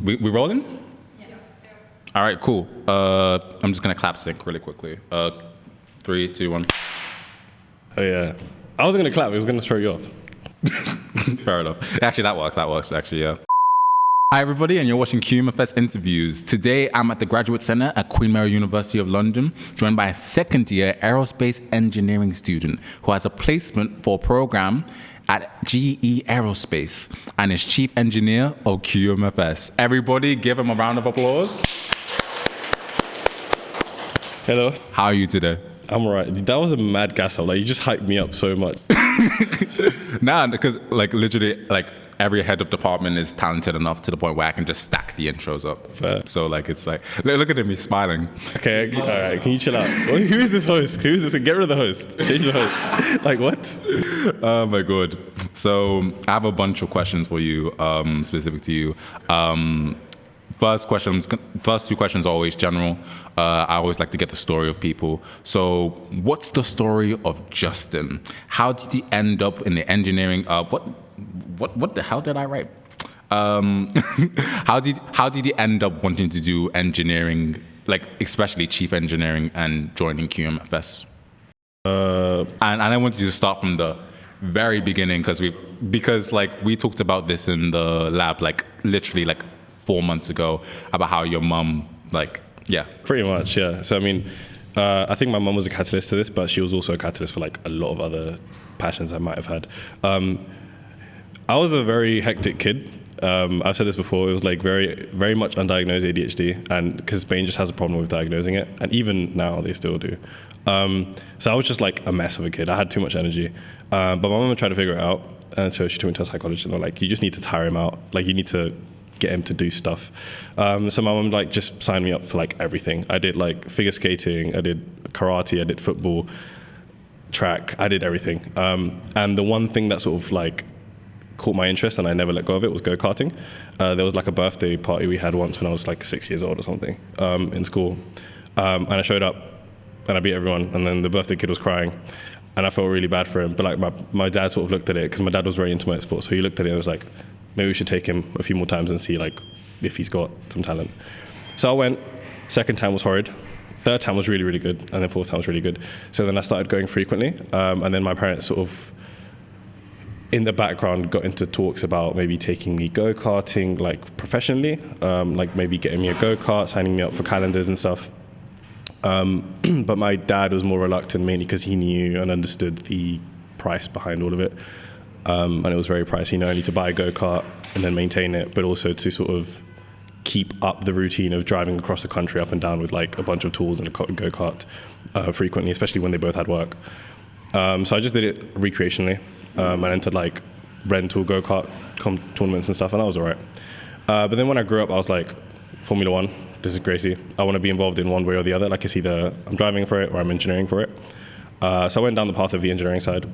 We rolling? Yes. All right, cool. I'm just gonna clap sync really quickly. 3, 2, 1. Oh yeah. I was gonna clap. It was gonna throw you off. Fair enough. Actually, that works. Actually, yeah. Hi everybody, and you're watching QMFS Interviews. Today, I'm at the Graduate Centre at Queen Mary University of London, joined by a second-year Aerospace Engineering student who has a placement for a program at GE Aerospace and is Chief Engineer of QMFS. Everybody, give him a round of applause. Hello. How are you today? I'm alright. That was a mad gas up. Like, you just hyped me up so much. Nah, because literally, every head of department is talented enough to the point where I can just stack the intros up. Fair. So it's like, look at him, he's smiling. Okay, alright, can you chill out? Who is this host? Who is this? Get rid of the host. Change the host. Like, what? Oh my God. So I have a bunch of questions for you, specific to you. First two questions are always general. I always like to get the story of people. So what's the story of Justin? How did he end up in the engineering? What the hell did I write? How did he end up wanting to do engineering, especially chief engineering, and joining QMFS? And I want you to start from the very beginning because we talked about this in the lab literally 4 months ago about how your mum Pretty much, yeah. So I mean, I think my mum was a catalyst to this, but she was also a catalyst for a lot of other passions I might have had. I was a very hectic kid. I've said this before. It was very, very much undiagnosed ADHD, and because Spain just has a problem with diagnosing it, and even now they still do. So I was just a mess of a kid. I had too much energy, but my mum tried to figure it out, and so she took me to a psychologist, and they're like, "You just need to tire him out. You need to get him to do stuff." So my mum just signed me up for everything. I did figure skating, I did karate, I did football, track, I did everything. And the one thing that sort of caught my interest and I never let go of it was go-karting. There was a birthday party we had once when I was 6 years old or something in school. And I showed up and I beat everyone, and then the birthday kid was crying and I felt really bad for him. But my dad sort of looked at it because my dad was very into motorsport, so he looked at it and was like, maybe we should take him a few more times and see if he's got some talent. So I went. Second time was horrid. Third time was really, really good. And then fourth time was really good. So then I started going frequently. And then my parents sort of, in the background, got into talks about maybe taking me go-karting professionally, maybe getting me a go-kart, signing me up for calendars and stuff. But my dad was more reluctant, mainly because he knew and understood the price behind all of it. And it was very pricey, not only to buy a go-kart and then maintain it, but also to sort of keep up the routine of driving across the country up and down with a bunch of tools and a go-kart frequently, especially when they both had work. So I just did it recreationally and entered rental go-kart tournaments and stuff, and that was all right. But then when I grew up, I was like, Formula One, this is crazy. I want to be involved in one way or the other. It's either I'm driving for it or I'm engineering for it. So I went down the path of the engineering side.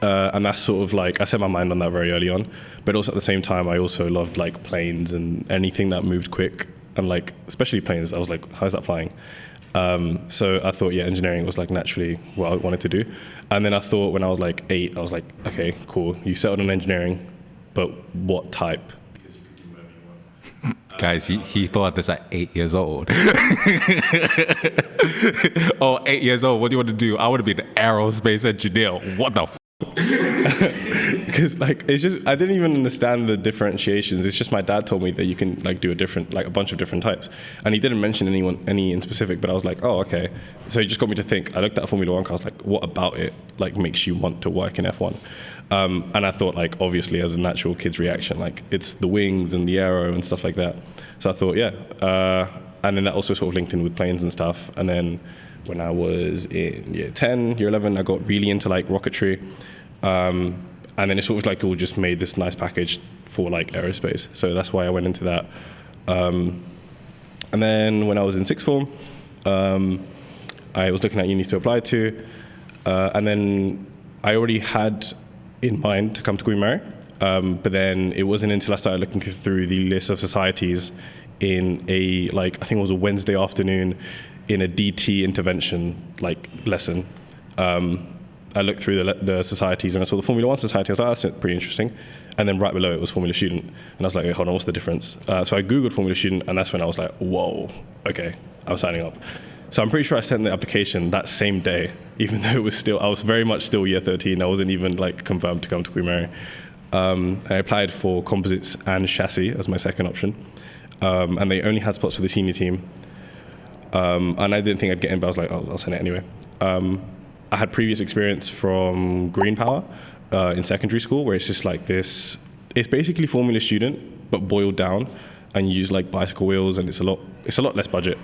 And that's sort of I set my mind on that very early on, but also at the same time I also loved planes and anything that moved quick, and especially planes. I was like, how's that flying? So I thought engineering was naturally what I wanted to do. And then I thought when I was 8, I was like, okay, cool, you settled on engineering, but what type? Because you could do whatever you want. Guys, he thought this at 8 years old. Oh, 8 years old, what do you want to do? I want to be an aerospace engineer. What the because it's just I didn't even understand the differentiations. It's just my dad told me that you can do a bunch of different types, and he didn't mention any in specific, but I was like, oh, okay. So he just got me to think. I looked at Formula One car, I was like, what about it makes you want to work in F1? And I thought obviously as a natural kid's reaction, it's the wings and the aero and stuff like that. So I thought and then that also sort of linked in with planes and stuff. And then when I was in year 10, year 11, I got really into rocketry. And then it sort of it all just made this nice package for aerospace. So that's why I went into that. And then when I was in sixth form, I was looking at unis to apply to. And then I already had in mind to come to Queen Mary. But then it wasn't until I started looking through the list of societies in a, I think it was a Wednesday afternoon, in a DT intervention lesson. I looked through the societies and I saw the Formula One society. I was like, oh, that's pretty interesting. And then right below it was Formula Student. And I was like, wait, hold on, what's the difference? So I Googled Formula Student, and that's when I was like, whoa, okay, I'm signing up. So I'm pretty sure I sent the application that same day, even though I was very much still year 13. I wasn't even like confirmed to come to Queen Mary. I applied for composites and chassis as my second option. And they only had spots for the senior team. And I didn't think I'd get in, but I was like, oh, I'll send it anyway. I had previous experience from Green Power in secondary school, where it's just like this. It's basically Formula Student, but boiled down, and you use like bicycle wheels, and it's a lot less budget.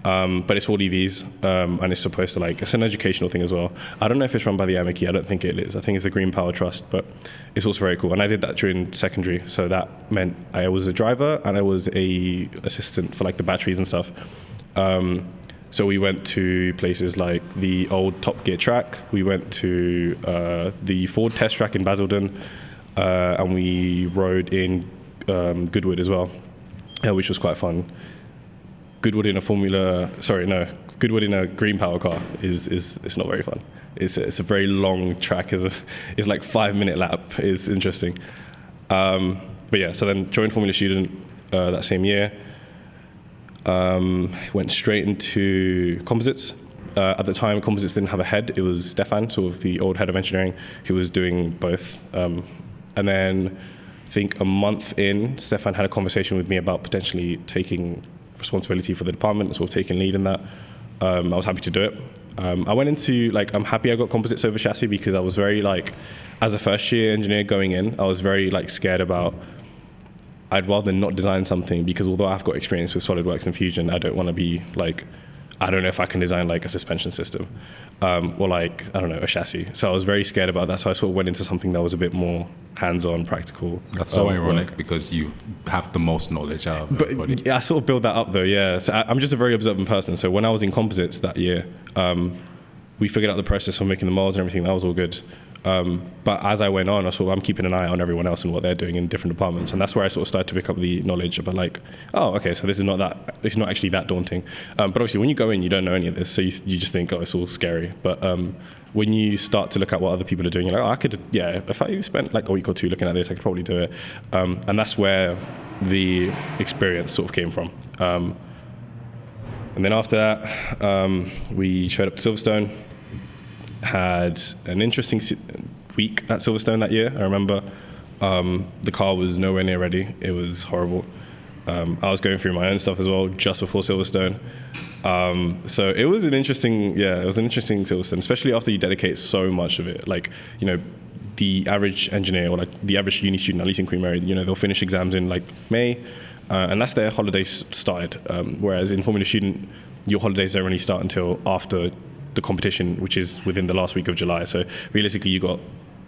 But it's all EVs, and it's supposed to it's an educational thing as well. I don't know if it's run by the Amici. I don't think it is. I think it's the Green Power Trust, but it's also very cool. And I did that during secondary, so that meant I was a driver and I was a assistant for like the batteries and stuff. So we went to places like the old Top Gear track. We went to the Ford test track in Basildon, and we rode in Goodwood as well, which was quite fun. Goodwood in Goodwood in a Green Power car is it's not very fun. It's a very long track. It's like 5-minute lap. It's interesting. But yeah, so then joined Formula Student that same year. Went straight into composites. At the time, composites didn't have a head. It was Stefan, sort of the old head of engineering, who was doing both. And then I think a month in, Stefan had a conversation with me about potentially taking responsibility for the department and sort of taking lead in that. I was happy to do it. I went into I'm happy I got composites over chassis, because I was very as a first year engineer going in, I was very scared about, I'd rather not design something, because although I've got experience with SolidWorks and Fusion, I don't want to be I don't know if I can design a suspension system, or I don't know, a chassis. So I was very scared about that. So I sort of went into something that was a bit more hands-on, practical. That's so ironic, because you have the most knowledge out of everybody. But I sort of built that up though, yeah. So I'm just a very observant person. So when I was in composites that year, we figured out the process of making the molds and everything. That was all good. But as I went on, I'm keeping an eye on everyone else and what they're doing in different departments, and that's where I sort of started to pick up the knowledge about oh, okay, so it's not actually that daunting. But obviously, when you go in, you don't know any of this, so you just think, oh, it's all scary. But when you start to look at what other people are doing, you're like, oh, if I spent a week or two looking at this, I could probably do it. And that's where the experience sort of came from. And then after that, we showed up to Silverstone. Had an interesting week at Silverstone that year. I remember the car was nowhere near ready. It was horrible. I was going through my own stuff as well just before Silverstone. So it was an interesting Silverstone, especially after you dedicate so much of it. The average engineer or the average uni student, at least in Queen Mary, they'll finish exams in May, and that's their holidays started. Whereas in Formula Student, your holidays don't really start until after the competition, which is within the last week of July. So realistically, you got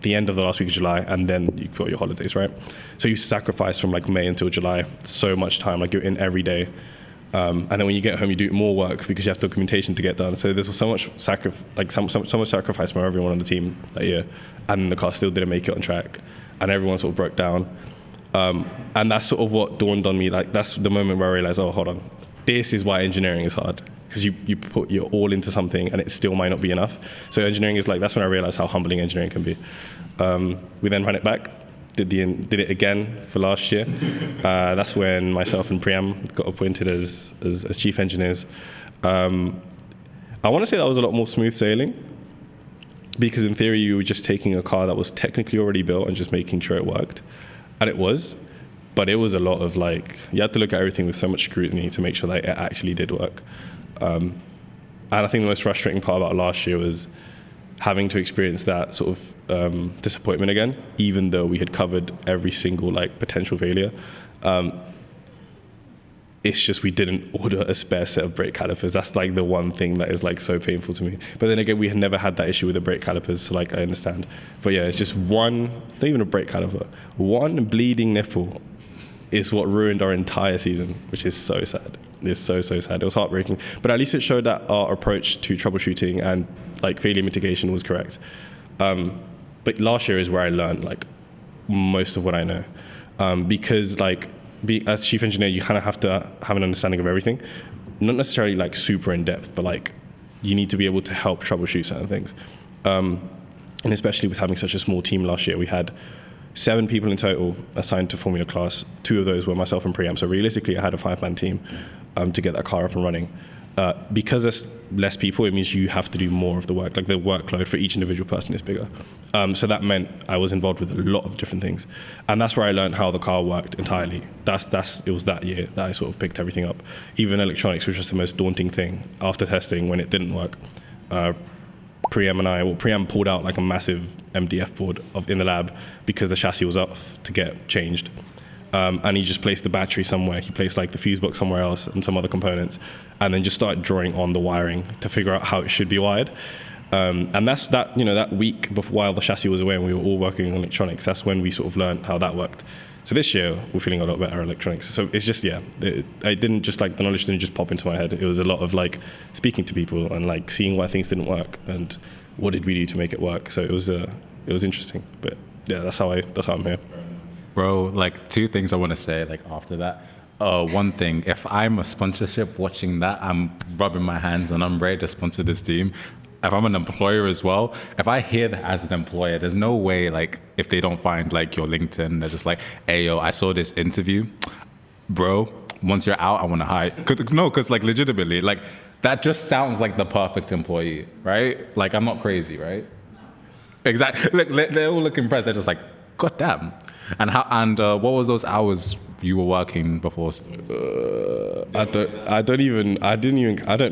the end of the last week of July, and then you've got your holidays, right? So you sacrifice from May until July so much time, you're in every day. And then when you get home, you do more work because you have documentation to get done. So there's so much so much sacrifice from everyone on the team that year, and the car still didn't make it on track, and everyone sort of broke down. And that's sort of what dawned on me. That's the moment where I realized, oh, hold on, this is why engineering is hard. Because you put your all into something and it still might not be enough. So engineering is that's when I realized how humbling engineering can be. We then ran it back, did it again for last year. That's when myself and Priyam got appointed as chief engineers. I want to say that was a lot more smooth sailing, because in theory you were just taking a car that was technically already built and just making sure it worked, and it was. But it was a lot of you had to look at everything with so much scrutiny to make sure that it actually did work. And I think the most frustrating part about last year was having to experience that sort of disappointment again, even though we had covered every single potential failure. It's just we didn't order a spare set of brake calipers. That's the one thing that is so painful to me. But then again, we had never had that issue with the brake calipers, so I understand. But yeah, it's just not even a brake caliper, one bleeding nipple is what ruined our entire season, which is so sad. It's so sad. It was heartbreaking. But at least it showed that our approach to troubleshooting and failure mitigation was correct. But last year is where I learned most of what I know. Because as chief engineer, you kind of have to have an understanding of everything. Not necessarily super in depth, but you need to be able to help troubleshoot certain things. And especially with having such a small team last year, we had 7 people in total assigned to Formula class. 2 of those were myself and Priam. So realistically, I had a 5-man team to get that car up and running. Because there's less people, it means you have to do more of the work. Like the workload for each individual person is bigger. So that meant I was involved with a lot of different things. And that's where I learned how the car worked entirely. It was that year that I sort of picked everything up. Even electronics, which was the most daunting thing after testing when it didn't work. Priam pulled out like a massive MDF board in the lab because the chassis was off to get changed. And he just placed the battery somewhere. He placed like the fuse box somewhere else and some other components, and then just started drawing on the wiring to figure out how it should be wired. And that's that week before, while the chassis was away and we were all working on electronics, that's when we sort of learned how that worked. So this year we're feeling a lot better at electronics. So it's just I didn't just like the knowledge didn't just pop into my head. It was a lot of like speaking to people and like seeing why things didn't work and what did we do to make it work. So it was interesting. But yeah, that's how I'm here. Bro, like 2 things I want to say like after that. One thing, if I'm a sponsorship watching that, I'm rubbing my hands and I'm ready to sponsor this team. If I'm an employer as well, if I hear that as an employer, there's no way, like, if they don't find, like, your LinkedIn, they're just like, hey, yo, I saw this interview. Bro, once you're out, I want to hire. Because, like, legitimately, like, that just sounds like the perfect employee, right? Like, I'm not crazy, right? Exactly. Look, they all look impressed. They're just like, God damn. And what was those hours you were working before? I don't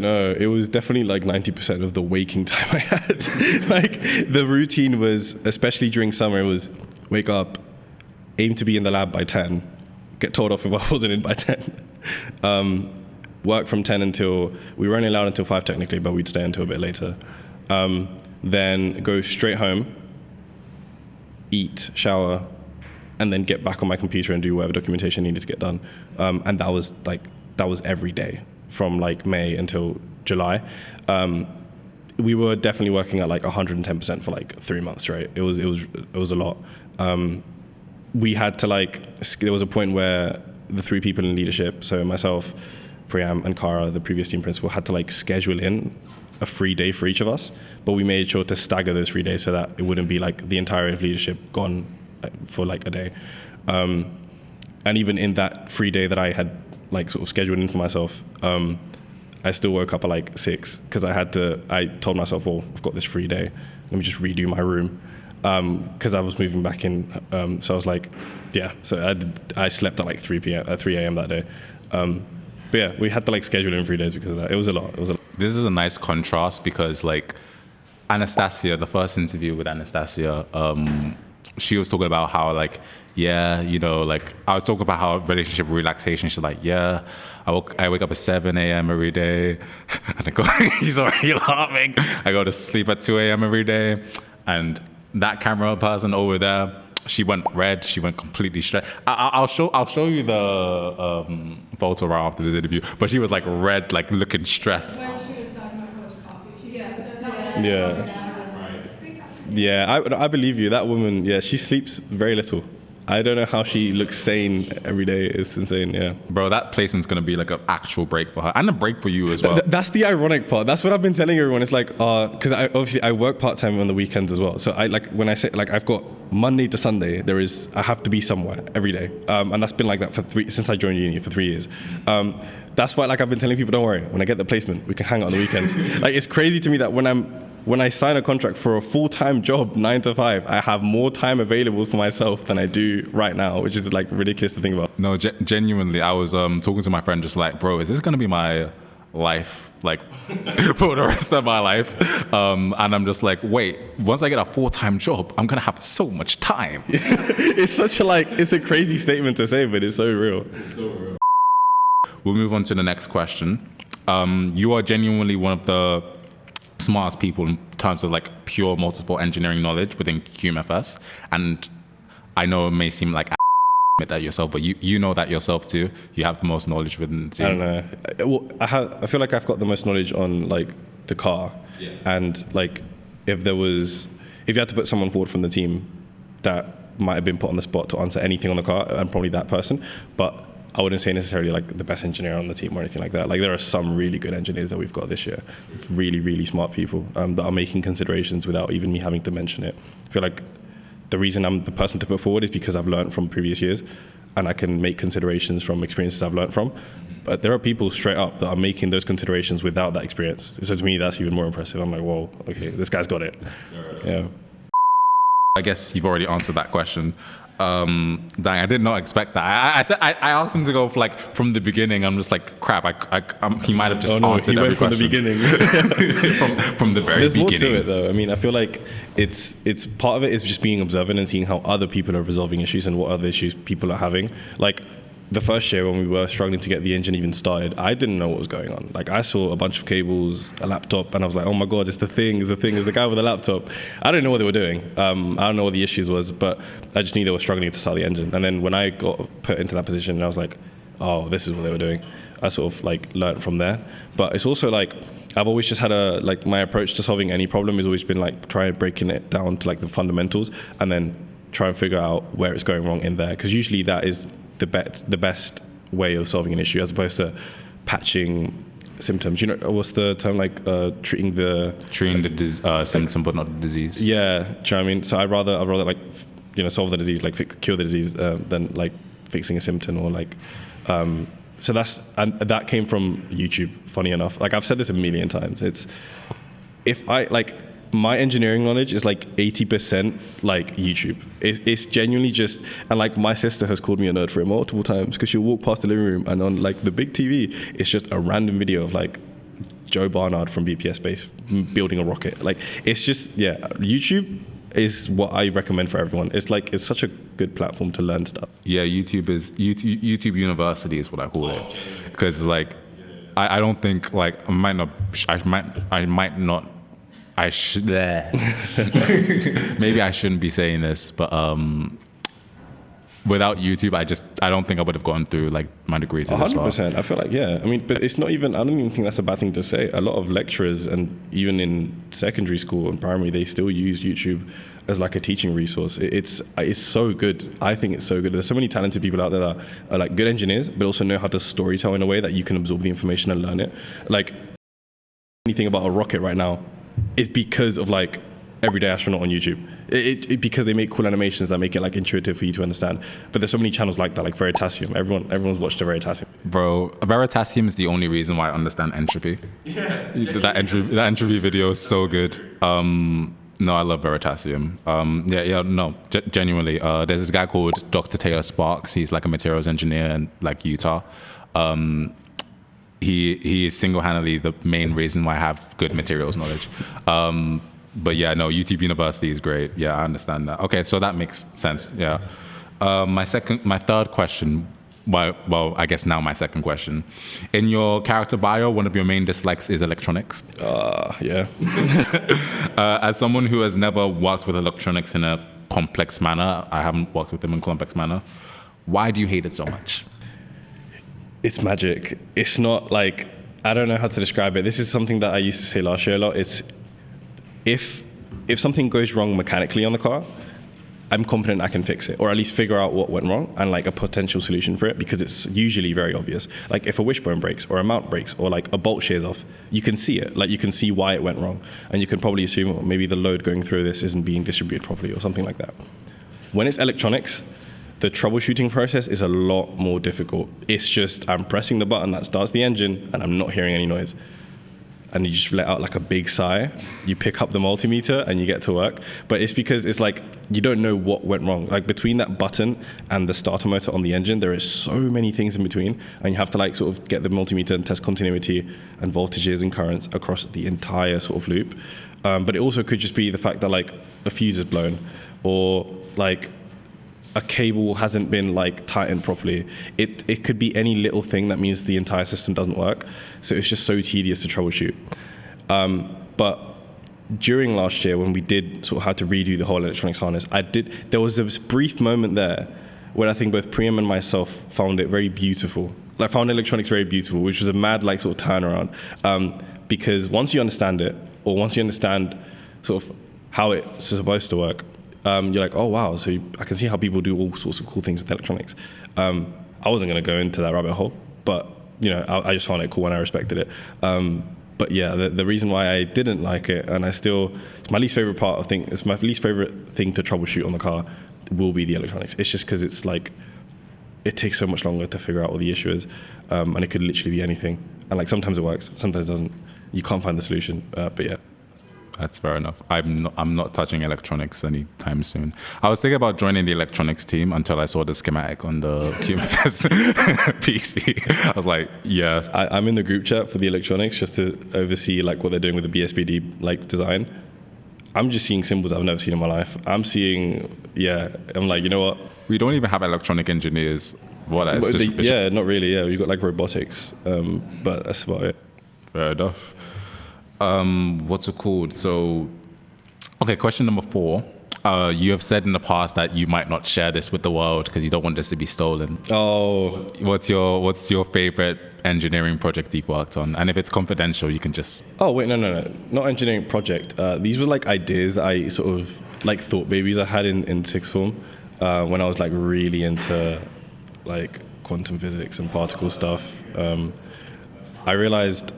know. It was definitely like 90% of the waking time I had. Like the routine was, especially during summer, it was wake up, aim to be in the lab by 10, get told off if I wasn't in by 10. Work from 10 until, we were only allowed until 5 technically, but we'd stay until a bit later. Then go straight home, eat, shower, and then get back on my computer and do whatever documentation needed to get done. And that was every day from like May until July. We were definitely working at like 110% for like 3 months straight. It was a lot. We had to there was a point where the 3 people in leadership, so myself, Priam, and Kara, the previous team principal, had to like schedule in a free day for each of us. But we made sure to stagger those 3 days so that it wouldn't be like the entirety of leadership gone for like a day. And even in that free day that I had like sort of scheduled in for myself, I still woke up at like 6 because I told myself, well, I've got this free day, let me just redo my room, because I was moving back in. So I was like, yeah, so I slept at like 3 a.m. that day. But yeah, we had to like schedule in 3 days because of that. It was a lot. This is a nice contrast because like Anastasia, the first interview with Anastasia, she was talking about how like, yeah, you know, like I was talking about how relationship relaxation. She's like, yeah, I wake up at 7 a.m. every day, and I go, he's already laughing. I go to sleep at 2 a.m. every day, and that camera person over there, she went red. She went completely straight. I'll show you the photo right after the interview. But she was like red, like looking stressed. When she was talking about first coffee, Yeah, I believe you. That woman, yeah, she sleeps very little. I don't know how she looks sane every day. It's insane, yeah. Bro, that placement's going to be like an actual break for her and a break for you as well. That's the ironic part. That's what I've been telling everyone. It's like, because I work part-time on the weekends as well. So I like when I say like I've got Monday to Sunday, I have to be somewhere every day. And that's been like that since I joined uni for 3 years. That's why like I've been telling people, don't worry, when I get the placement, we can hang out on the weekends. Like it's crazy to me that when I sign a contract for a full-time job, 9 to 5, I have more time available for myself than I do right now, which is like ridiculous to think about. No, genuinely, I was talking to my friend just like, bro, is this going to be my life, like for the rest of my life? And I'm just like, wait, once I get a full-time job, I'm going to have so much time. It's it's a crazy statement to say, but it's so real. It's so real. We'll move on to the next question. You are genuinely one of the smartest people in terms of like pure multiple engineering knowledge within QMFS, and I know it may seem like admit that yourself, but you know that yourself too. You have the most knowledge within the team. I don't know. Well, I feel like I've got the most knowledge on like the car, yeah. And like if you had to put someone forward from the team that might have been put on the spot to answer anything on the car, I'm probably that person. But I wouldn't say necessarily like the best engineer on the team or anything like that. Like there are some really good engineers that we've got this year, really, really smart people that are making considerations without even me having to mention it. I feel like the reason I'm the person to put forward is because I've learned from previous years and I can make considerations from experiences I've learned from. But there are people straight up that are making those considerations without that experience. So to me, that's even more impressive. I'm like, whoa, okay, this guy's got it. Yeah. I guess you've already answered that question. Dang, I did not expect that. I asked him to go from the beginning. I'm just like, crap. He might have just answered every question. He went from the beginning. from the very There's beginning. There's more to it, though. I mean, I feel like it's part of it is just being observant and seeing how other people are resolving issues and what other issues people are having. Like the first year when we were struggling to get the engine even started, I didn't know what was going on. Like I saw a bunch of cables, a laptop, and I was like, oh my God, it's the guy with the laptop. I didn't know what they were doing. I don't know what the issues was, but I just knew they were struggling to start the engine. And then when I got put into that position, I was like, oh, this is what they were doing. I sort of like learned from there. But it's also like, I've always just had my approach to solving any problem has always been like trying breaking it down to like the fundamentals and then try and figure out where it's going wrong in there. Because usually that is the best way of solving an issue as opposed to patching symptoms. You know, what's the term, like treating the symptom but not the disease. Yeah, do you know what I mean? So I'd rather like, you know, solve the disease, like cure the disease than like fixing a symptom or like so that came from YouTube, funny enough. Like I've said this a million times. It's if I like my engineering knowledge is like 80% like YouTube. It's genuinely just, and like my sister has called me a nerd for it multiple times because she'll walk past the living room and on like the big TV, it's just a random video of like Joe Barnard from BPS Space building a rocket. Like it's just, yeah, YouTube is what I recommend for everyone. It's like, it's such a good platform to learn stuff. Yeah, YouTube University is what I call it. Because like, I don't think like, maybe I shouldn't be saying this, but without YouTube, I don't think I would have gone through like my degree to this far. 100%. I feel like, yeah. I mean, but it's not even, I don't even think that's a bad thing to say. A lot of lecturers and even in secondary school and primary, they still use YouTube as like a teaching resource. It's so good. I think it's so good. There's so many talented people out there that are like good engineers, but also know how to storytell in a way that you can absorb the information and learn it. Like anything about a rocket right now is because of like Everyday Astronaut on YouTube. Because they make cool animations that make it like intuitive for you to understand. But there's so many channels like that, like Veritasium. Everyone's watched the Veritasium. Bro, Veritasium is the only reason why I understand entropy. Yeah. That entropy video is so good. No, I love Veritasium. Genuinely. There's this guy called Dr. Taylor Sparks. He's like a materials engineer in like Utah. He is single-handedly the main reason why I have good materials knowledge. But yeah, no, YouTube University is great. Yeah, I understand that. Okay, so that makes sense. Yeah. My third question. Well, I guess now my second question. In your character bio, one of your main dislikes is electronics. Yeah. As someone who has never worked with electronics in a complex manner, I haven't worked with them in a complex manner. Why do you hate it so much? It's magic. It's not like, I don't know how to describe it. This is something that I used to say last year a lot. It's if something goes wrong mechanically on the car, I'm confident I can fix it, or at least figure out what went wrong and like a potential solution for it, because it's usually very obvious. Like if a wishbone breaks or a mount breaks or like a bolt shears off, you can see it. Like you can see why it went wrong, and you can probably assume well, maybe the load going through this isn't being distributed properly or something like that. When it's electronics, the troubleshooting process is a lot more difficult. It's just I'm pressing the button that starts the engine and I'm not hearing any noise. And you just let out like a big sigh. You pick up the multimeter and you get to work. But it's because it's like you don't know what went wrong. Like between that button and the starter motor on the engine, there is so many things in between. And you have to like sort of get the multimeter and test continuity and voltages and currents across the entire sort of loop. But it also could just be the fact that like a fuse is blown, or like a cable hasn't been like tightened properly. It could be any little thing that means the entire system doesn't work. So it's just so tedious to troubleshoot. But during last year, when we did sort of have to redo the whole electronics harness, there was this brief moment there where I think both Priyam and myself found it very beautiful. Like found electronics very beautiful, which was a mad like sort of turnaround. Because once you understand it, or once you understand sort of how it's supposed to work, you're like, oh wow, so I can see how people do all sorts of cool things with electronics. I wasn't going to go into that rabbit hole, but I just found it cool and I respected it. But yeah, the reason why I didn't like it, and it's my least favorite it's my least favorite thing to troubleshoot on the car will be the electronics. It's just because it's like, it takes so much longer to figure out what the issue is, and it could literally be anything. And like sometimes it works, sometimes it doesn't. You can't find the solution, but yeah. That's fair enough. I'm not touching electronics anytime soon. I was thinking about joining the electronics team until I saw the schematic on the QMFS PC. I was like, yeah. I'm in the group chat for the electronics just to oversee like what they're doing with the BSPD like design. I'm just seeing symbols I've never seen in my life. I'm like, you know what? We don't even have electronic engineers. Not really. Yeah, we've got like robotics, but that's about it. Fair enough. What's it called? So, okay, question number 4. You have said in the past that you might not share this with the world because you don't want this to be stolen. Oh. What's your favorite engineering project you've worked on? And if it's confidential, you can just... Oh, wait, no. Not engineering project. These were like ideas that I sort of like thought babies I had in sixth form when I was like really into like quantum physics and particle stuff. I realized...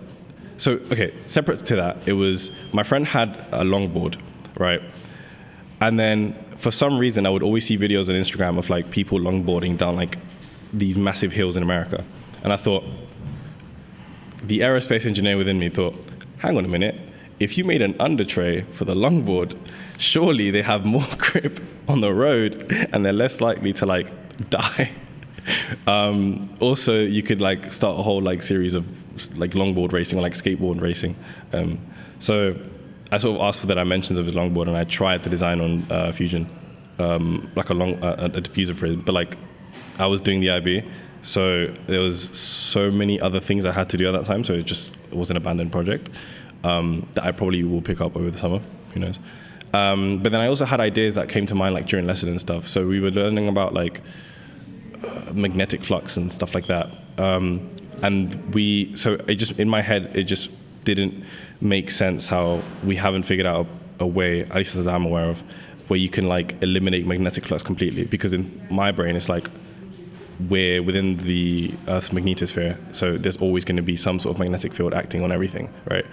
So, okay, separate to that, it was, my friend had a longboard, right? And then for some reason, I would always see videos on Instagram of like people longboarding down like these massive hills in America. And I thought, the aerospace engineer within me thought, hang on a minute, if you made an under tray for the longboard, surely they have more grip on the road and they're less likely to like die. Also, you could like start a whole like series of like longboard racing or like skateboard racing. So I sort of asked for the dimensions of his longboard, and I tried to design on Fusion like a diffuser for it. But like I was doing the IB, so there was so many other things I had to do at that time. So it was an abandoned project that I probably will pick up over the summer. Who knows? But then I also had ideas that came to mind like during lesson and stuff. So we were learning about like magnetic flux and stuff like that. So it just, in my head, it just didn't make sense how we haven't figured out a way, at least that I'm aware of, where you can like eliminate magnetic flux completely. Because in my brain, it's like we're within the Earth's magnetosphere, so there's always going to be some sort of magnetic field acting on everything, right?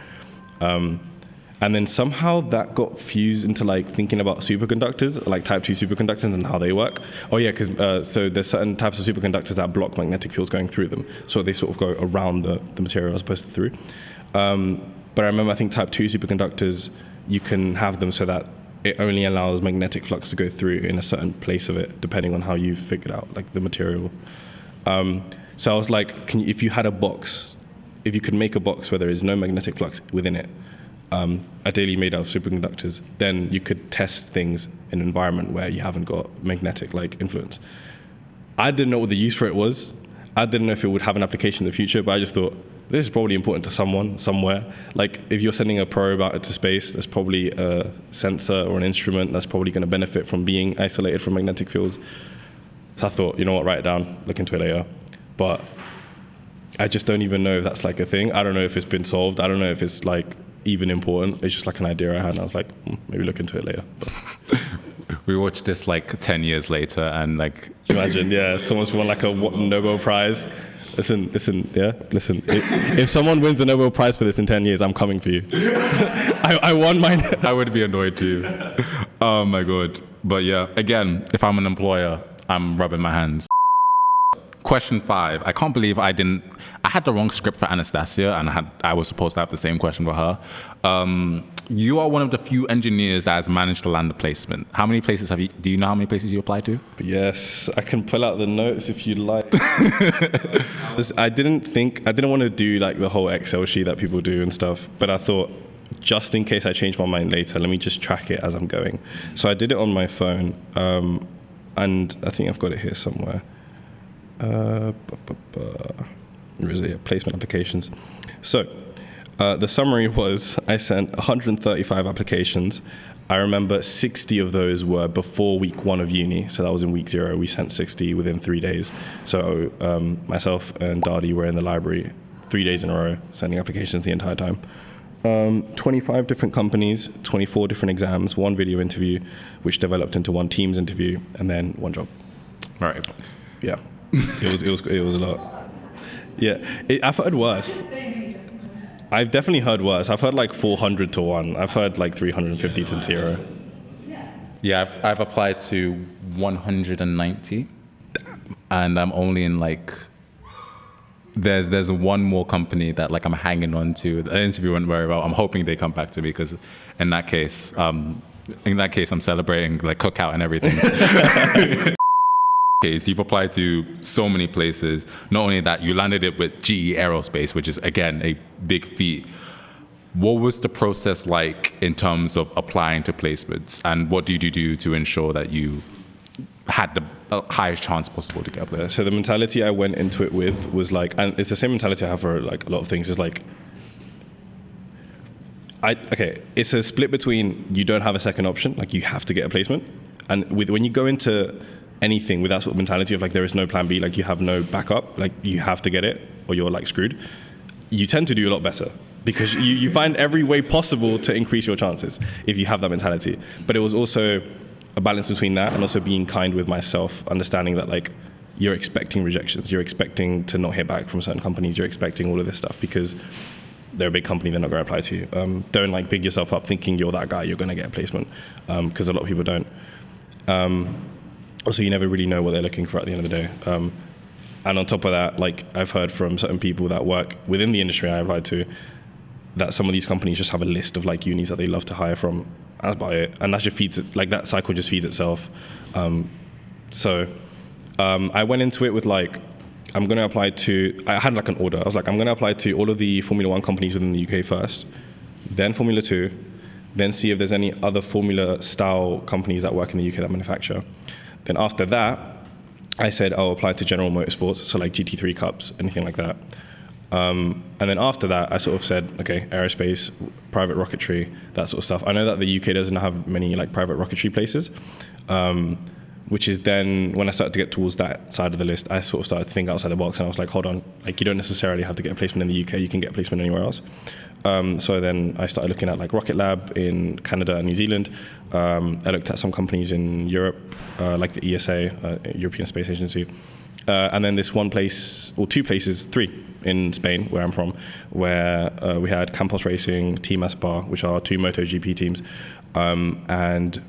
And then somehow that got fused into like thinking about superconductors, like type 2 superconductors and how they work. Oh yeah, because so there's certain types of superconductors that block magnetic fields going through them. So they sort of go around the material as opposed to through. But I remember I think type 2 superconductors, you can have them so that it only allows magnetic flux to go through in a certain place of it, depending on how you've figured out like the material. So I was like, if you had a box, if you could make a box where there is no magnetic flux within it, ideally made out of superconductors, then you could test things in an environment where you haven't got magnetic like influence. I didn't know what the use for it was. I didn't know if it would have an application in the future, but I just thought this is probably important to someone somewhere. Like if you're sending a probe out into space, there's probably a sensor or an instrument that's probably going to benefit from being isolated from magnetic fields. So I thought, you know what, write it down, look into it later. But I just don't even know if that's like a thing. I don't know if it's been solved. I don't know if it's like even important. It's just like an idea I had, and I was like, maybe look into it later. But we watched this like 10 years later, and like imagine, yeah, someone's won like a Nobel Prize. Listen. If someone wins a Nobel Prize for this in 10 years, I'm coming for you. I won mine. I would be annoyed too. Oh my god. But yeah, again, if I'm an employer, I'm rubbing my hands. Question 5. I can't believe I had the wrong script for Anastasia, and I was supposed to have the same question for her. You are one of the few engineers that has managed to land a placement. How many places do you know how many places you applied to? Yes, I can pull out the notes if you'd like. I didn't want to do like the whole Excel sheet that people do and stuff, but I thought, just in case I change my mind later, let me just track it as I'm going. So I did it on my phone, and I think I've got it here somewhere. Where is it? Placement applications. So the summary was I sent 135 applications. I remember 60 of those were before week 1 of uni. So that was in week 0. We sent 60 within 3 days. So myself and Dadi were in the library 3 days in a row, sending applications the entire time. 25 different companies, 24 different exams, 1 video interview, which developed into 1 Teams interview, and then 1 job. Right. Yeah. It was a lot. Yeah, I've heard worse. I've definitely heard worse. I've heard like 400 to 1. I've heard like 350 to 0. Yeah, I've applied to 190, and I'm only in like. There's one more company that like I'm hanging on to. The interview went very well. I'm hoping they come back to me because in that case I'm celebrating like cookout and everything. Okay, so you've applied to so many places. Not only that, you landed it with GE Aerospace, which is again a big feat. What was the process like in terms of applying to placements, and what did you do to ensure that you had the highest chance possible to get a place? So the mentality I went into it with was like, and it's the same mentality I have for like a lot of things. Is like, it's a split between you don't have a second option, like you have to get a placement, and when you go into anything with that sort of mentality of like there is no plan B, like you have no backup, like you have to get it or you're like screwed, you tend to do a lot better because you find every way possible to increase your chances if you have that mentality. But it was also a balance between that and also being kind with myself, understanding that like you're expecting rejections, you're expecting to not hear back from certain companies, you're expecting all of this stuff because they're a big company, they're not going to apply to you. Don't like big yourself up thinking you're that guy, you're going to get a placement, because a lot of people don't. Also, you never really know what they're looking for at the end of the day. And on top of that, like I've heard from certain people that work within the industry I applied to, that some of these companies just have a list of like unis that they love to hire from. That's about it. And that just feeds it, like that cycle just feeds itself. So I went into it with like, I'm going to apply to, I had like an order. I was like, I'm going to apply to all of the Formula 1 companies within the UK first, then Formula 2, then see if there's any other Formula style companies that work in the UK that manufacture. Then after that, I said I'll apply to general motorsports, so like GT3 Cups, anything like that. And then after that, I sort of said, okay, aerospace, private rocketry, that sort of stuff. I know that the UK doesn't have many like private rocketry places, which is then when I started to get towards that side of the list, I sort of started to think outside the box, and I was like, hold on, like you don't necessarily have to get a placement in the UK, you can get a placement anywhere else. So then I started looking at like Rocket Lab in Canada and New Zealand. I looked at some companies in Europe, like the ESA, European Space Agency. And then this one place, or two places, three in Spain, where I'm from, where we had Campos Racing, Team Aspar, which are two MotoGP teams, and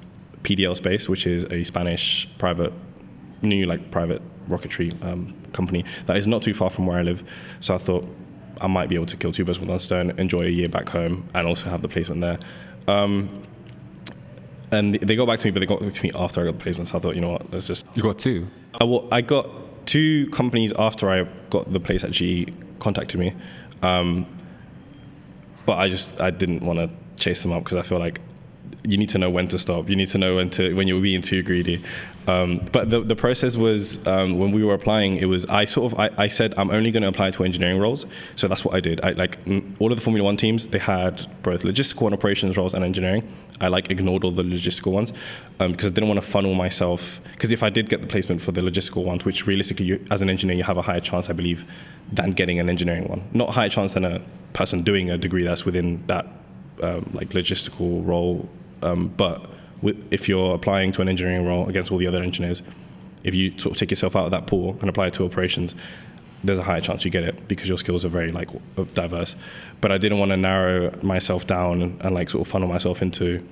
PDL Space, which is a Spanish private rocketry company that is not too far from where I live. So I thought I might be able to kill two birds with one stone, enjoy a year back home, and also have the placement there. And they got back to me, but they got back to me after I got the placement. So I thought, you know what, let's just... You got two? I got two companies after I got the place at GE contacted me. But I didn't want to chase them up because I feel like you need to know when to stop. You need to know when you're being too greedy. But the process was, when we were applying, it was, I said, I'm only going to apply to engineering roles. So that's what I did. All of the Formula 1 teams, they had both logistical and operations roles and engineering. I ignored all the logistical ones because I didn't want to funnel myself. Because if I did get the placement for the logistical ones, which realistically, as an engineer, you have a higher chance, I believe, than getting an engineering one. Not higher chance than a person doing a degree that's within that logistical role. But if you're applying to an engineering role against all the other engineers, if you sort of take yourself out of that pool and apply to operations, there's a higher chance you get it because your skills are very diverse. But I didn't want to narrow myself down and sort of funnel myself into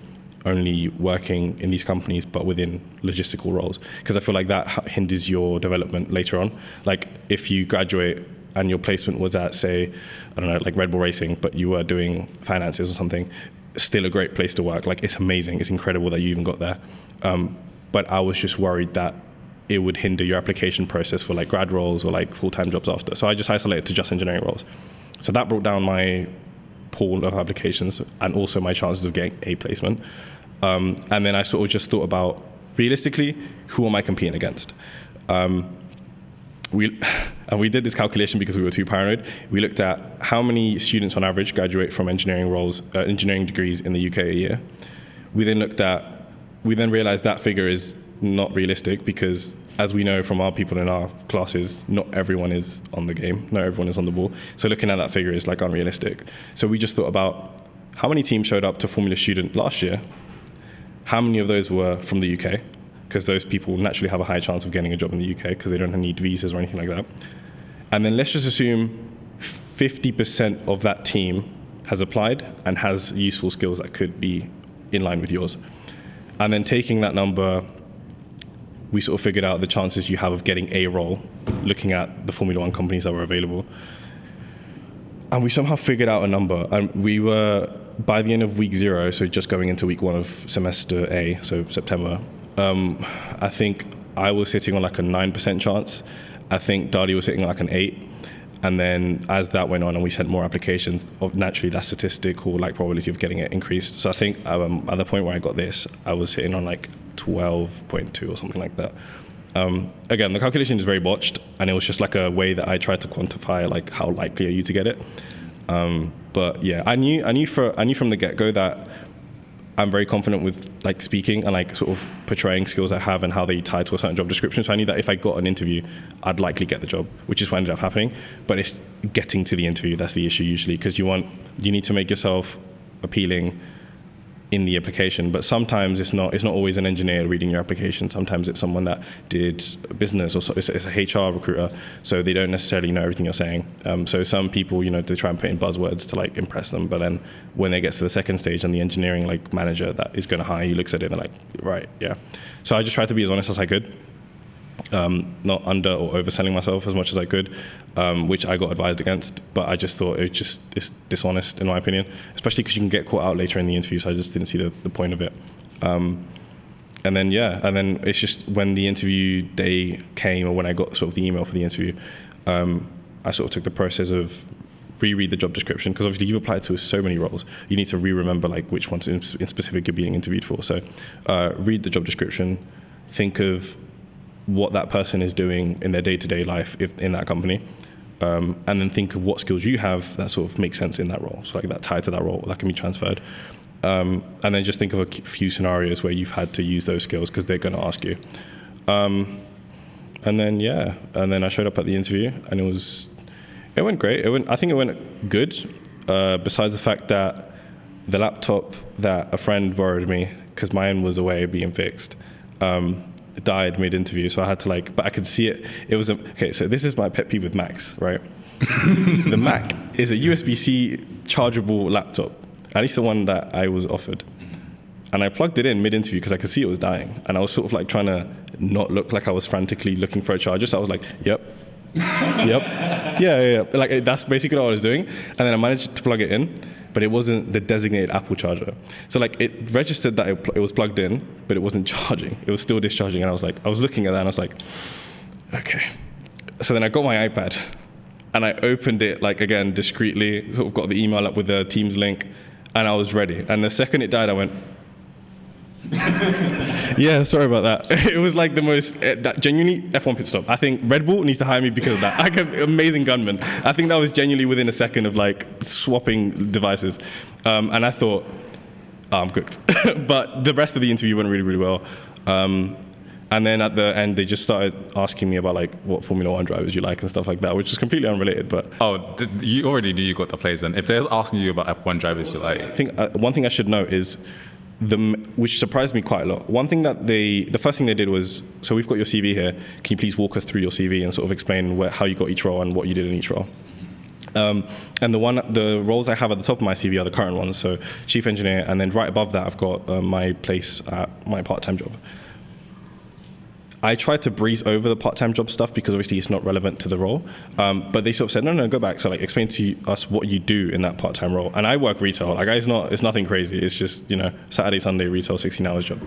only working in these companies but within logistical roles, because I feel like that hinders your development later on. Like if you graduate and your placement was at, say, I don't know, like Red Bull Racing, but you were doing finances or something, still a great place to work. Like it's amazing, it's incredible that you even got there. But I was just worried that it would hinder your application process for grad roles or full-time jobs after. So I just isolated to just engineering roles. So that brought down my pool of applications and also my chances of getting a placement. And then I sort of just thought about, realistically, who am I competing against? We did this calculation because we were too paranoid. We looked at how many students on average graduate from engineering roles, engineering degrees in the UK a year. We then realized that figure is not realistic because, as we know from our people in our classes, not everyone is on the game, not everyone is on the ball. So looking at that figure is unrealistic. So we just thought about how many teams showed up to Formula Student last year, how many of those were from the UK, because those people naturally have a high chance of getting a job in the UK because they don't need visas or anything like that. And then let's just assume 50% of that team has applied and has useful skills that could be in line with yours. And then taking that number, we sort of figured out the chances you have of getting a role, looking at the Formula One companies that were available. And we somehow figured out a number. And we were, by the end of week 0, so just going into week 1 of semester A, so September, I think I was sitting on like a 9% chance. I think Dadi was sitting on like an 8. And then as that went on and we sent more applications, naturally that statistical like probability of getting it increased. So I think at the point where I got this, I was sitting on like 12.2 or something like that. Again, the calculation is very botched, and it was just like a way that I tried to quantify like how likely are you to get it. But yeah, I knew from the get-go that I'm very confident with like speaking and like sort of portraying skills I have and how they tie to a certain job description. So I knew that if I got an interview, I'd likely get the job, which is what ended up happening. But it's getting to the interview that's the issue usually, because you need to make yourself appealing in the application. But sometimes it's not always an engineer reading your application. Sometimes it's someone that did business, or it's a HR recruiter, so they don't necessarily know everything you're saying. So some people, they try and put in buzzwords to like impress them, but then when they get to the second stage and the engineering like manager that is going to hire you looks at it and they're like, right, yeah. So I just tried to be as honest as I could, not under or overselling myself as much as I could, which I got advised against, but I just thought it's dishonest in my opinion, especially because you can get caught out later in the interview, so I just didn't see the point of it. And then it's just when the interview day came, or when I got sort of the email for the interview, I sort of took the process of reread the job description, because obviously you've applied to so many roles, you need to re-remember like which ones in specific you're being interviewed for. So read the job description, think of what that person is doing in their day-to-day life in that company, and then think of what skills you have that sort of make sense in that role, so like that tied to that role that can be transferred, and then just think of a few scenarios where you've had to use those skills because they're going to ask you, and then I showed up at the interview and it went great. I think it went good, besides the fact that the laptop that a friend borrowed me, because mine was away being fixed, died mid-interview, so I had to but I could see it. It was okay, so this is my pet peeve with Macs, right? The Mac is a USB-C chargeable laptop, at least the one that I was offered. And I plugged it in mid-interview because I could see it was dying. And I was sort of like trying to not look like I was frantically looking for a charger, so I was like, yep, yeah. Like that's basically what I was doing. And then I managed to plug it in, but it wasn't the designated Apple charger. So it registered that it was plugged in, but it wasn't charging. It was still discharging. And I was looking at that and I was like, okay. So then I got my iPad and I opened it again, discreetly, sort of got the email up with the Teams link, and I was ready. And the second it died, I went, yeah, sorry about that. It was like the most, that genuinely F1 pit stop. I think Red Bull needs to hire me because of that. Like an amazing gunman. I think that was genuinely within a second of swapping devices. And I thought, I'm cooked. But the rest of the interview went really, really well. And then at the end, they just started asking me about what Formula One drivers you like and stuff like that, which is completely unrelated. But you already knew you got the place then. If they're asking you about F1 drivers you like, I think one thing I should note is which surprised me quite a lot. One thing that the first thing they did was, so we've got your CV here. Can you please walk us through your CV and sort of explain how you got each role and what you did in each role? And the roles I have at the top of my CV are the current ones, so chief engineer, and then right above that I've got my place at my part-time job. I tried to breeze over the part-time job stuff because obviously it's not relevant to the role, but they sort of said, no, go back. So explain to us what you do in that part-time role. And I work retail. It's nothing crazy. It's just Saturday, Sunday retail, 16 hours job.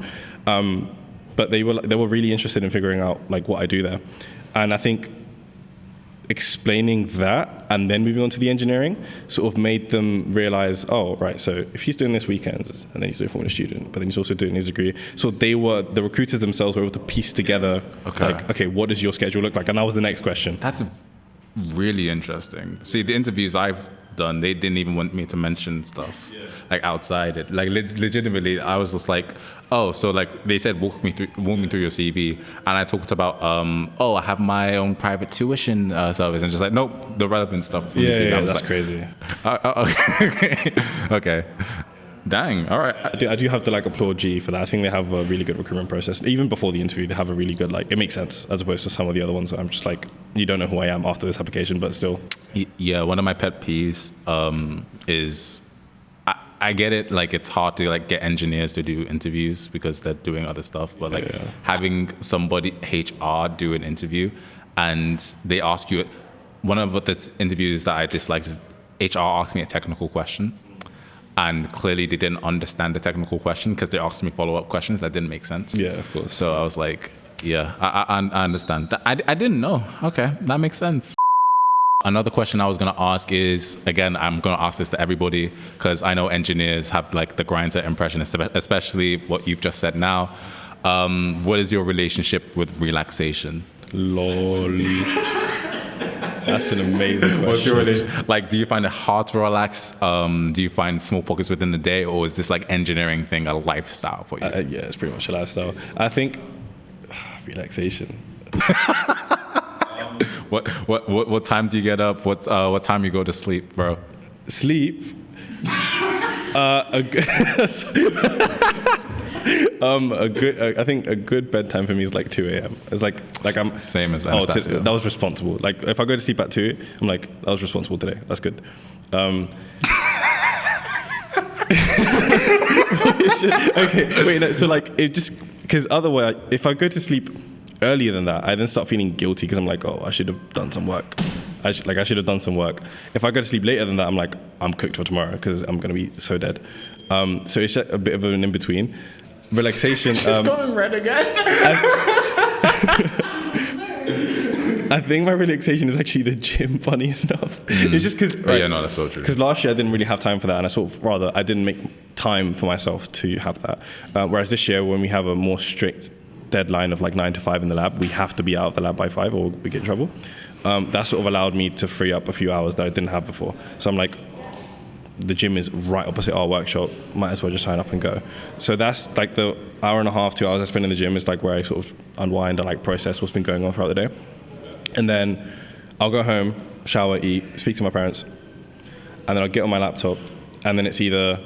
But they were really interested in figuring out what I do there, and I think explaining that and then moving on to the engineering sort of made them realize, oh, right, so if he's doing this weekends and then he's doing Formula Student, but then he's also doing his degree. So the recruiters themselves were able to piece together, okay, what does your schedule look like? And that was the next question. That's really interesting. See, the interviews I've done, they didn't even want me to mention stuff outside it. Legitimately, I was just they said walk me through your CV, and I talked about I have my own private tuition service, and just nope, the relevant stuff. Yeah, that's crazy. Okay. Dang. All right. I do have to like applaud GE for that. I think they have a really good recruitment process. Even before the interview, they have a really good it makes sense as opposed to some of the other ones that I'm just like, you don't know who I am after this application, but still. Yeah, one of my pet peeves is I get it, like it's hard to like get engineers to do interviews because they're doing other stuff, but like having somebody HR do an interview and they ask you, one of the interviews that I dislike is HR asked me a technical question and clearly they didn't understand the technical question because they asked me follow-up questions that didn't make sense. Yeah, of course. So I was like, yeah, I understand. I didn't know. Okay, that makes sense. Another question I was going to ask is, again, I'm going to ask this to everybody because I know engineers have like the grinder impression, especially what you've just said now. What is your relationship with relaxation? Lol. That's an amazing question. What's your relationship? Like, do you find it hard to relax? Do you find small pockets within the day, or is this like engineering thing a lifestyle for you? Yeah, it's pretty much a lifestyle. I think relaxation. What time do you get up? What time you go to sleep, bro? Sleep. I think a good bedtime for me is like 2 a.m. It's like I'm same as Anastasia. That was responsible. Like if I go to sleep at 2, I'm like, that was responsible today. That's good. Okay, wait. No, so like it just because otherwise, if I go to sleep earlier than that, I then start feeling guilty because I'm like, oh, I should have done some work. I should have done some work. If I go to sleep later than that, I'm like, I'm cooked for tomorrow because I'm gonna be so dead. So it's a bit of an in between. Relaxation. She's going red again. I think my relaxation is actually the gym. Funny enough, it's just because. Oh yeah, no, that's so true. Because last year I didn't really have time for that, and I didn't make time for myself to have that. Whereas this year, when we have a more strict deadline of like 9 to 5 in the lab, we have to be out of the lab by 5 or we get in trouble. That sort of allowed me to free up a few hours that I didn't have before. So I'm like, the gym is right opposite our workshop, might as well just sign up and go. So that's like the hour and a half, 2 hours I spend in the gym is like where I sort of unwind and like process what's been going on throughout the day. And then I'll go home, shower, eat, speak to my parents, and then I'll get on my laptop, and then it's either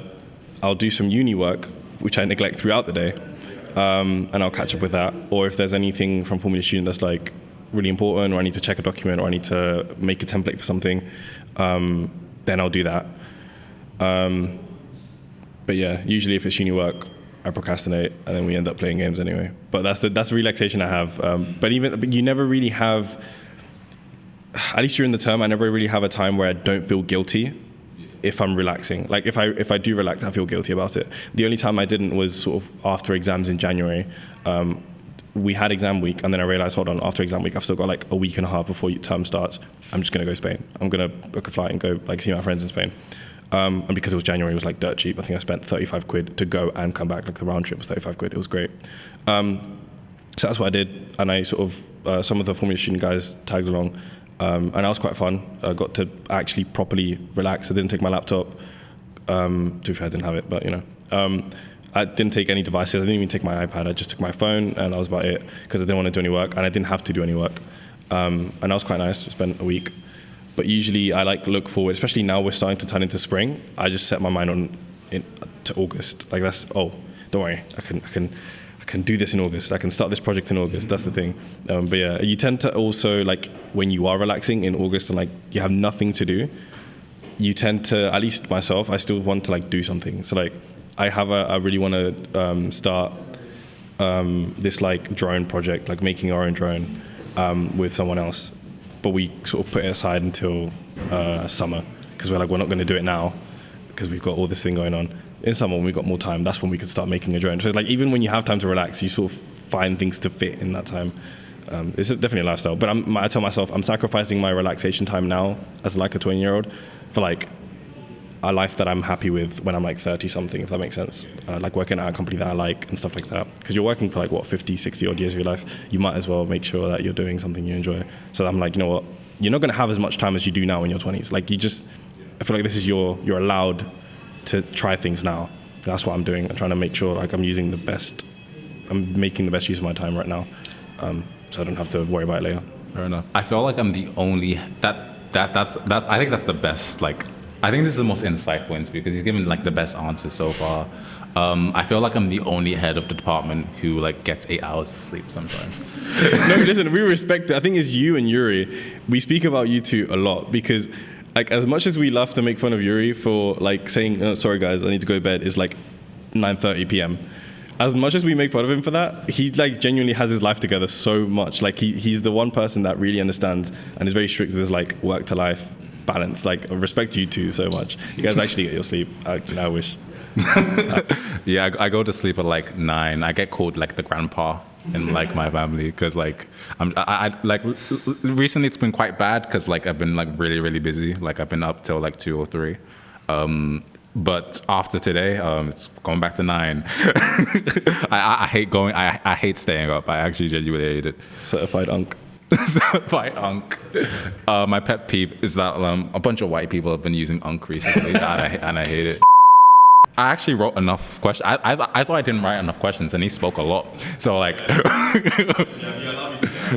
I'll do some uni work, which I neglect throughout the day, and I'll catch up with that. Or if there's anything from Formula Student that's like really important, or I need to check a document, or I need to make a template for something, then I'll do that. But yeah, usually if it's uni work, I procrastinate, and then we end up playing games anyway. But that's the relaxation I have. But you never really have, at least during the term, I never really have a time where I don't feel guilty if I'm relaxing. Like if I do relax, I feel guilty about it. The only time I didn't was sort of after exams in January. We had exam week, and then I realized, hold on, after exam week, I've still got like a week and a half before term starts. I'm just gonna go to Spain. I'm gonna book a flight and go like see my friends in Spain. And because it was January, it was like dirt cheap. I think I spent 35 quid to go and come back. Like the round trip was 35 quid. It was great. So that's what I did. And I sort of, some of the Formula Student guys tagged along. And that was quite fun. I got to actually properly relax. I didn't take my laptop. To be fair, I didn't have it, but you know. I didn't take any devices. I didn't even take my iPad. I just took my phone, and that was about it, because I didn't want to do any work, and I didn't have to do any work. And that was quite nice. I spent a week. But usually I like look forward, especially now we're starting to turn into spring. I just set my mind to August. Like don't worry, I can do this in August. I can start this project in August. That's the thing. But yeah, you tend to also, like, when you are relaxing in August and like you have nothing to do, you tend to, at least myself, I still want to like do something. So like I really want to start this like drone project, like making our own drone with someone else. But we sort of put it aside until summer, because we're not going to do it now because we've got all this thing going on. In summer, when we've got more time, that's when we could start making a drone. So it's like, even when you have time to relax, you sort of find things to fit in that time. It's definitely a lifestyle. But I tell myself I'm sacrificing my relaxation time now as like a 20-year-old for like a life that I'm happy with when I'm like 30 something, if that makes sense. Like working at a company that I like and stuff like that. Because you're working for like, what, 50, 60 odd years of your life. You might as well make sure that you're doing something you enjoy. So I'm like, you know what? You're not going to have as much time as you do now in your 20s. Like I feel like this is you're allowed to try things now. That's what I'm doing. I'm trying to make sure like I'm making the best use of my time right now. So I don't have to worry about it later. Fair enough. I feel like I'm the only, that's I think that's the best like I think this is the most insightful interview because he's given like the best answers so far. I feel like I'm the only head of the department who like gets 8 hours of sleep sometimes. No, listen, we respect it. I think it's you and Yuri. We speak about you two a lot because, like, as much as we love to make fun of Yuri for like saying, oh, "Sorry guys, I need to go to bed," it's like 9:30 p.m. As much as we make fun of him for that, he like genuinely has his life together so much. Like he's the one person that really understands and is very strict with his like work to life balance. Like I respect you two so much. You guys actually get your sleep. I wish. Yeah, I go to sleep at like 9. I get called like the grandpa in like my family because like I like recently it's been quite bad because like I've been like really busy. Like I've been up till like 2 or 3. But after today, it's going back to 9. I hate going. I hate staying up. I actually genuinely hate it. Certified unk. Certified unk. My pet peeve is that a bunch of white people have been using unk recently, and I hate it. I actually wrote enough questions. I thought I didn't write enough questions, and he spoke a lot. So like,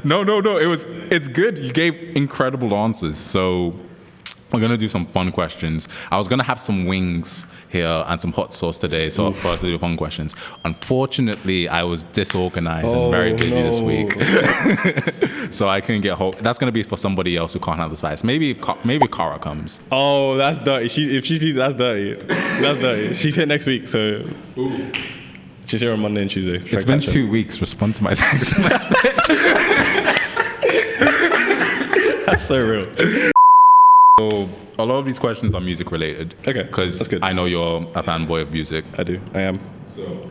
no. It's good. You gave incredible answers. So we're gonna do some fun questions. I was gonna have some wings here and some hot sauce today, so for us to do fun questions. Unfortunately, I was disorganized and very busy this week, so I couldn't get home. That's gonna be for somebody else who can't have the spice. Maybe Cara comes. Oh, that's dirty. If she sees that's dirty. That's dirty. She's here next week, so she's here on Monday and Tuesday. It's been 2 weeks. Respond to my text message. That's so real. So a lot of these questions are music related. Okay, because that's good. I know you're a fanboy of music. I do. I am. So,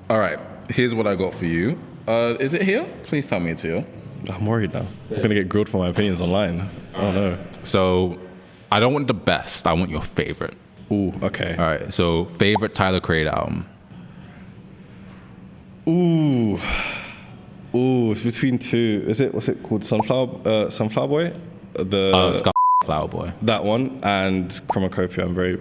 all right. Here's what I got for you. Is it here? Please tell me it's here. I'm worried now. I'm gonna get grilled for my opinions online. Oh no. So, I don't want the best. I want your favorite. Ooh. Okay. All right. So, favorite Tyler Creator album. Ooh. It's between two. What's it called? Sunflower Boy. Flower Boy. That one and Chromacopia. I'm very.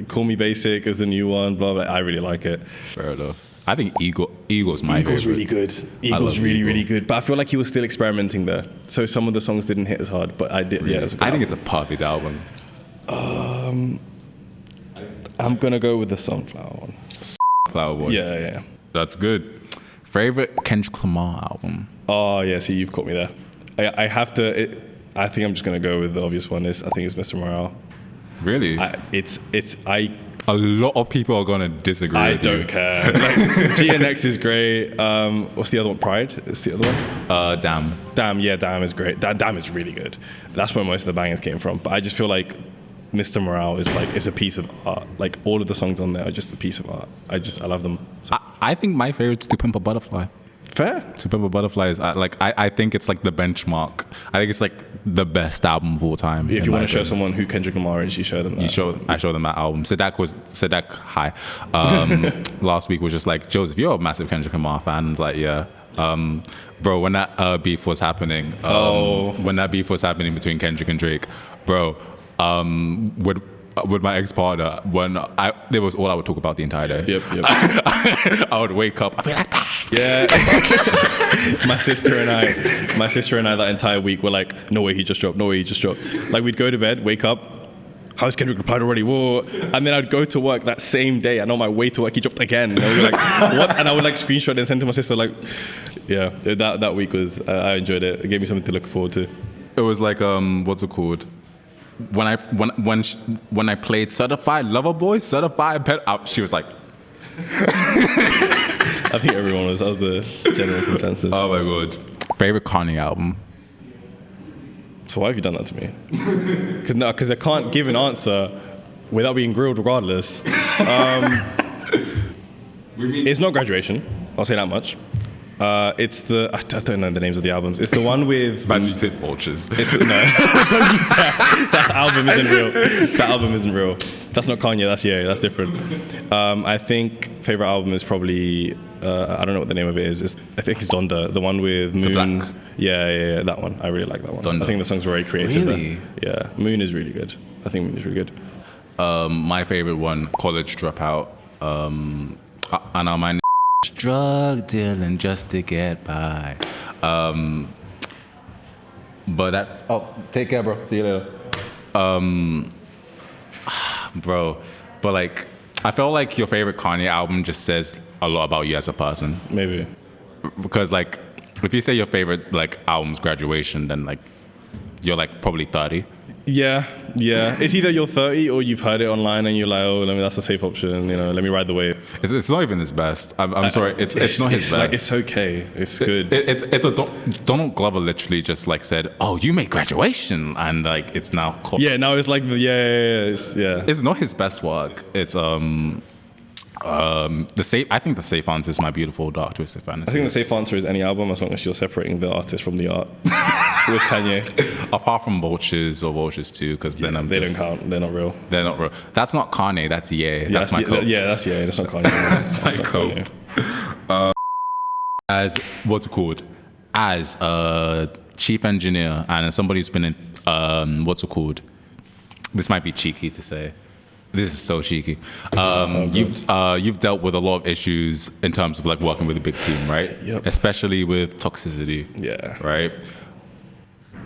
Call Me Basic is the new one. Blah blah. I really like it. Fair enough. I think Eagle's my Eagle's favorite. really good. Eagle's really good. But I feel like he was still experimenting there. So some of the songs didn't hit as hard. But I did. Really? Yeah, it was a good I think album. it's a perfect album. I'm gonna go with the Sunflower one. Flower Boy. Yeah. That's good. Favorite Kendrick Lamar album. Oh yeah. See, you've caught me there. I have to. I think I'm just gonna go with the obvious one. I think it's Mr. Morale. Really? A lot of people are gonna disagree. I with you. don't care. Like, GNX is great. What's the other one? Pride is the other one. Damn. Damn is great. Damn is really good. That's where most of the bangers came from. But I just feel like Mr. Morale is like it's a piece of art. Like all of the songs on there are just a piece of art. I love them. So. I think my favorite is To Pimp a Butterfly. Fair. To Pimp a Butterfly is I think it's like the benchmark. I think it's like the best album of all time. If you want to show someone who Kendrick Lamar is, you show them that. I show them that album. Sadak High. Last week was just like, Joseph, you're a massive Kendrick Lamar fan. Like, yeah. Bro, when that beef was happening, between Kendrick and Drake, bro, with my ex-partner, it was all I would talk about the entire day. Yep. I would wake up, I'd be like, yeah. my sister and I that entire week were like, no way he just dropped. Like we'd go to bed, wake up, how's Kendrick replied already? Whoa. And then I'd go to work that same day, and on my way to work he dropped again. And I was like, what? And I would like screenshot and send to my sister like, yeah, that week was, I enjoyed it. It gave me something to look forward to. It was like, what's it called? When I played Certified Lover Boy, Certified Pet Out, she was like, I think everyone was. That was the general consensus. oh my god. Favorite Kanye album? So why have you done that to me? Because I can't give an answer without being grilled regardless. It's not Graduation. I'll say that much. It's the I don't know the names of the albums. It's the one with. Man, you said Vultures. No, don't do that. That album isn't real. That's not Kanye. That's different. I think favorite album is probably I don't know what the name of it is. I think it's Donda, the one with Moon. Black. Yeah, that one. I really like that one. Donda. I think the songs were very creative. Really? Yeah, Moon is really good. I think Moon is really good. My favorite one, College Dropout. And my drug dealing just to get by. But that's take care, bro. See you later. bro. But like, I feel like your favorite Kanye album just says a lot about you as a person. Maybe. Because like, if you say your favorite like album's Graduation, then like, you're like probably 30. Yeah. It's either you're 30 or you've heard it online and you're like, oh, that's a safe option. Let me ride the wave. It's not even his best. I'm sorry. It's not his best. Like, it's okay. It's good. It's a Donald Glover literally just like said, "Oh, you made Graduation," and like it's now called. Yeah. Now it's like It's not his best work. It's the safe. I think the safe answer is My Beautiful Dark Twisted Fantasy. I think the safe answer is any album as long as you're separating the artist from the art with Kanye. Apart from Vultures or Vultures 2, because then they don't count. They're not real. They're not real. That's not Kanye. That's Ye. That's my coat. Yeah, that's Ye. That's not Kanye. That's my coat. As what's it called? As a chief engineer and as somebody who's been in what's it called? This might be cheeky to say. This is so cheeky. You've dealt with a lot of issues in terms of like working with a big team, right? Yep. Especially with toxicity. Yeah. Right.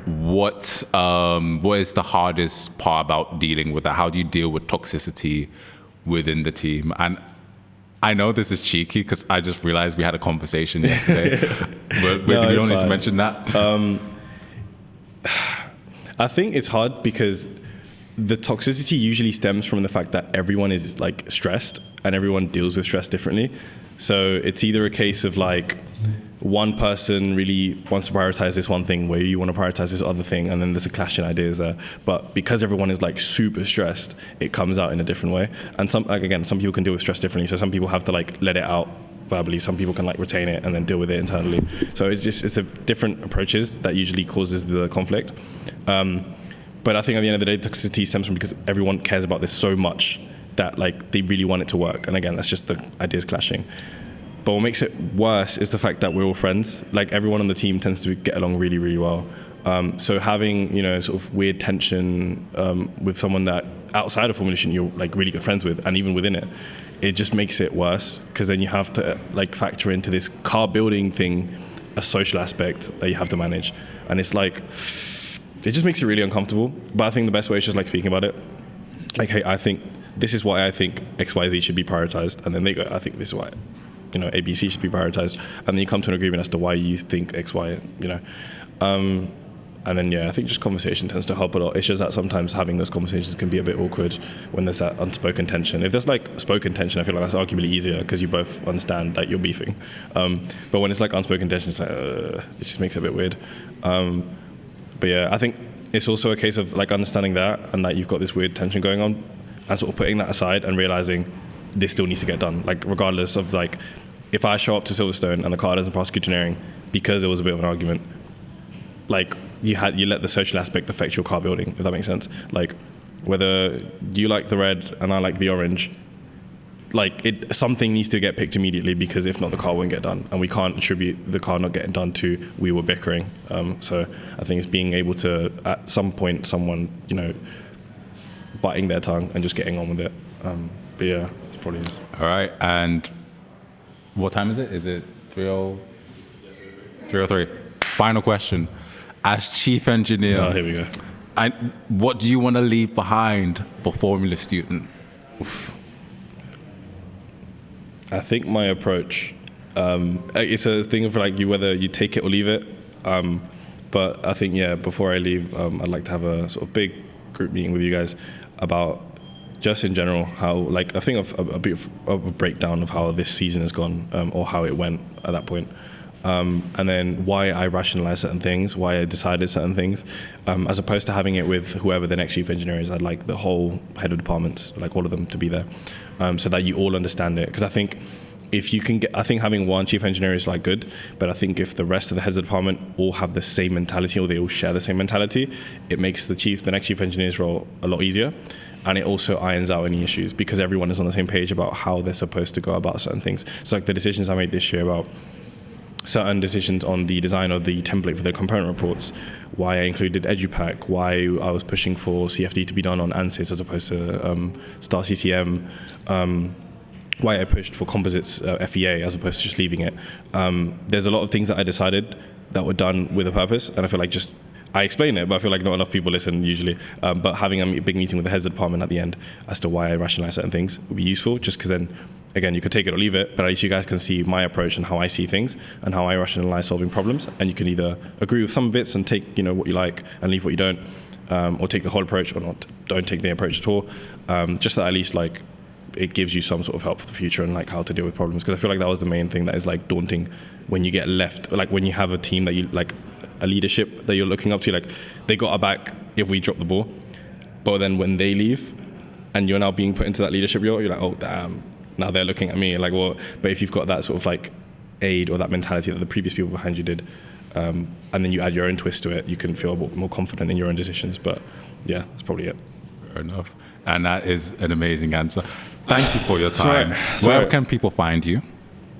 What is the hardest part about dealing with that? How do you deal with toxicity within the team? And I know this is cheeky because I just realized we had a conversation yesterday, but maybe you don't need to mention that. I think it's hard because the toxicity usually stems from the fact that everyone is like stressed and everyone deals with stress differently. So it's either a case of like one person really wants to prioritize this one thing where you want to prioritize this other thing, and then there's a clash in ideas there. But because everyone is like super stressed, it comes out in a different way. And some people can deal with stress differently. So some people have to like let it out verbally. Some people can like retain it and then deal with it internally. So it's a different approaches that usually causes the conflict. But I think at the end of the day, toxicity stems from because everyone cares about this so much that like they really want it to work. And again, that's just the ideas clashing. But what makes it worse is the fact that we're all friends. Like everyone on the team tends to get along really, really well. So having, sort of weird tension with someone that outside of formulation you're like really good friends with, and even within it, it just makes it worse because then you have to like factor into this car building thing, a social aspect that you have to manage. And it's like, it just makes it really uncomfortable. But I think the best way is just like speaking about it. Like, hey, I think this is why I think XYZ should be prioritized. And then they go, I think this is why, ABC should be prioritized. And then you come to an agreement as to why you think XY, and then, I think just conversation tends to help a lot. It's just that sometimes having those conversations can be a bit awkward when there's that unspoken tension. If there's like spoken tension, I feel like that's arguably easier because you both understand that you're beefing. But when it's like unspoken tension, it's like, it just makes it a bit weird. But I think it's also a case of like understanding that and that you've got this weird tension going on and sort of putting that aside and realizing this still needs to get done. Like regardless of like, if I show up to Silverstone and the car doesn't pass engineering because there was a bit of an argument, like you let the social aspect affect your car building, if that makes sense. Like whether you like the red and I like the orange, like something needs to get picked immediately because if not the car won't get done, and we can't attribute the car not getting done to we were bickering. So I think it's being able to at some point someone biting their tongue and just getting on with it. But it's probably is. All right, and what time is it? Is it 3:03? Final question. As chief engineer, Here we go. What do you want to leave behind for Formula Student? Oof. I think my approach, it's a thing of like whether you take it or leave it. But I think, before I leave, I'd like to have a sort of big group meeting with you guys about just in general how, like, I think of a bit of a breakdown of how this season has gone or how it went at that point. And then why I rationalized certain things, why I decided certain things, as opposed to having it with whoever the next chief engineer is. I'd like the whole head of departments, like all of them to be there, so that you all understand it. Because I think if you can I think having one chief engineer is like good, but I think if the rest of the heads of department all have the same mentality or they all share the same mentality, it makes the next chief engineer's role a lot easier. And it also irons out any issues because everyone is on the same page about how they're supposed to go about certain things. So like the decisions I made this year about certain decisions on the design of the template for the component reports, why I included EduPack, why I was pushing for CFD to be done on ANSYS as opposed to Star CCM, why I pushed for composites FEA as opposed to just leaving it. There's a lot of things that I decided that were done with a purpose, and I feel like just I explain it, but I feel like not enough people listen usually. But having a big meeting with the heads of department at the end as to why I rationalize certain things would be useful, just because then, again, you could take it or leave it, but at least you guys can see my approach and how I see things and how I rationalize solving problems. And you can either agree with some bits and take, what you like and leave what you don't, or take the whole approach or not, don't take the approach at all. Just that at least like it gives you some sort of help for the future and like how to deal with problems. Because I feel like that was the main thing that is like daunting when you get left, like when you have a team that you like, a leadership that you're looking up to, like they got our back if we drop the ball, but then when they leave and you're now being put into that leadership role, you're like, oh damn, now they're looking at me like what? But if you've got that sort of like aid or that mentality that the previous people behind you did, and then you add your own twist to it, you can feel more confident in your own decisions. But yeah, that's probably it. Fair enough. And that is an amazing answer. Thank you for your time. Sorry. Where can people find you?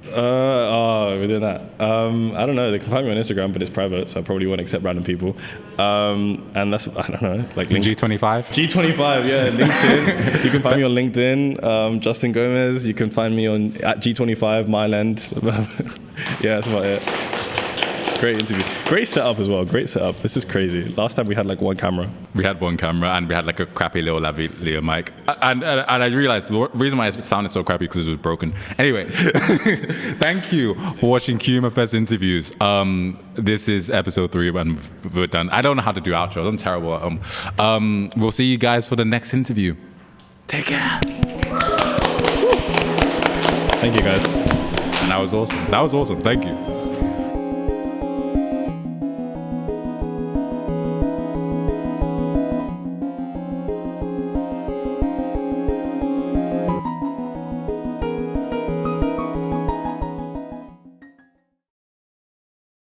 We're doing that. I don't know. They can find me on Instagram, but it's private, so I probably won't accept random people. And that's, I don't know, like G25? G25, yeah, LinkedIn. You can find me on LinkedIn, Justin Gomez. You can find me on at G25, Myland. Yeah, that's about it. Great interview. Great setup as well. Great setup. This is crazy. Last time we had like one camera. We had one camera and we had like a crappy little lavalier mic. And I realized the reason why it sounded so crappy because it was broken. Anyway, thank you for watching QMFS interviews. This is episode 3 and we're done. I don't know how to do outros. I'm terrible at them. We'll see you guys for the next interview. Take care. Thank you guys. And that was awesome. Thank you.